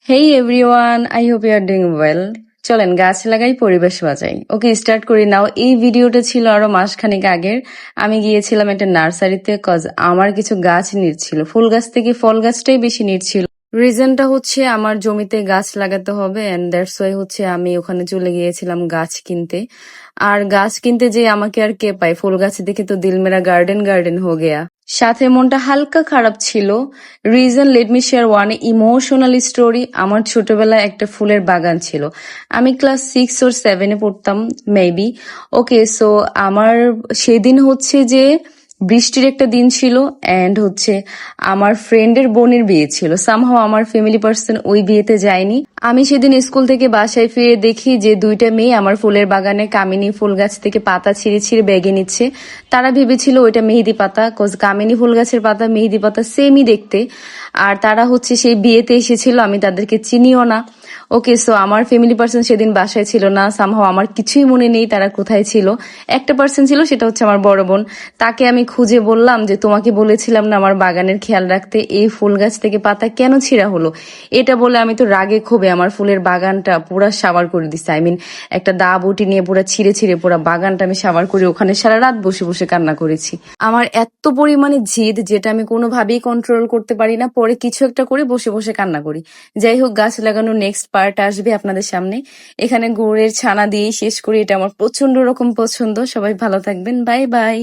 Hey everyone, I hope you are doing well. চলেন গাছ লাগাই পরিবেশ বাঁচাই। ওকে, স্টার্ট করি নাও। এই ভিডিওটা ছিল আরো মাসখানেক আগের। আমি গিয়েছিলাম একটা নার্সারিতে, কজ আমার কিছু গাছ নিড ছিল। ফুল গাছ থেকে ফল গাছটাই বেশি নিড ছিল। রিজনটা হচ্ছে আমার জমিতে গাছ লাগাতে হবে, এন্ড দ্যাটস ওয়াই হচ্ছে আমি ওখানে চলে গিয়েছিলাম গাছ কিনতে। আর গাছ কিনতে যে আমাকে আর কে পায়, ফুল গাছ দেখে তো দিল মেরা গার্ডেন গার্ডেন হো গেয়া। সাথে মনটা হালকা খারাপ ছিল। Reason, let me share one emotional story. আমার ছোটবেলায় একটা ফুলের বাগান ছিল। আমি ক্লাস 6 or 7 পড়তাম মেবি। ওকে, সো আমার সেদিন হচ্ছে যে বৃষ্টির একটা দিন ছিল, এন্ড হচ্ছে আমার ফ্রেন্ডের বোনের বিয়ে ছিল। সামহাও আমার ফ্যামিলি পার্সন ওই বিয়েতে যায়নি। আমি সেদিন স্কুল থেকে বাসায় ফিরে দেখি যে দুইটা মেয়ে আমার ফুলের বাগানে কামিনী ফুল গাছ থেকে পাতা ছিঁড়ে ছিঁড়ে ব্যাগে নিচ্ছে। তারা ভেবেছিল ওইটা মেহেদি পাতা, কজ কামিনী ফুল গাছের পাতা মেহেদি পাতা সেমই দেখতে। আর তারা হচ্ছে সেই বিয়েতে এসেছিল, আমি তাদেরকে চিনিও না। ওকে, সো আমার ফ্যামিলি পার্সন সেদিন বাসায় ছিল না। সামহাও আমার কিছুই মনে নেই তারা কোথায় ছিল। একটা পার্সন ছিল, সেটা হচ্ছে আমার বড় বোন। তাকে আমি খুঁজে বললাম যে তোমাকে বলেছিলাম না আমার বাগানের খেয়াল রাখতে, এই ফুল গাছ থেকে পাতা কেন ছিঁড়া হলো? এটা বলে আমি তো রাগে ক্ষোভে আমার ফুলের বাগানটা পুরা সাবার করে দিছি। আই মিন, একটা দা বটি নিয়ে পুরা ছিঁড়ে ছিঁড়ে পুরা বাগানটা আমি সাবার করে ওখানে সারা রাত বসে বসে কান্না করেছি। আমার এত পরিমাণে জিদ, যেটা আমি কোনোভাবেই কন্ট্রোল করতে পারি না, পরে কিছু একটা করে বসে বসে কান্না করি। যাই হোক, গাছ লাগানোর নেক্সট পার্ট আসবে আপনাদের সামনে। এখানে গুড়ের ছানা দিয়ে শেষ করি। এটা আমার প্রচন্ড রকম পছন্দ। সবাই ভালো থাকবেন, বাই বাই।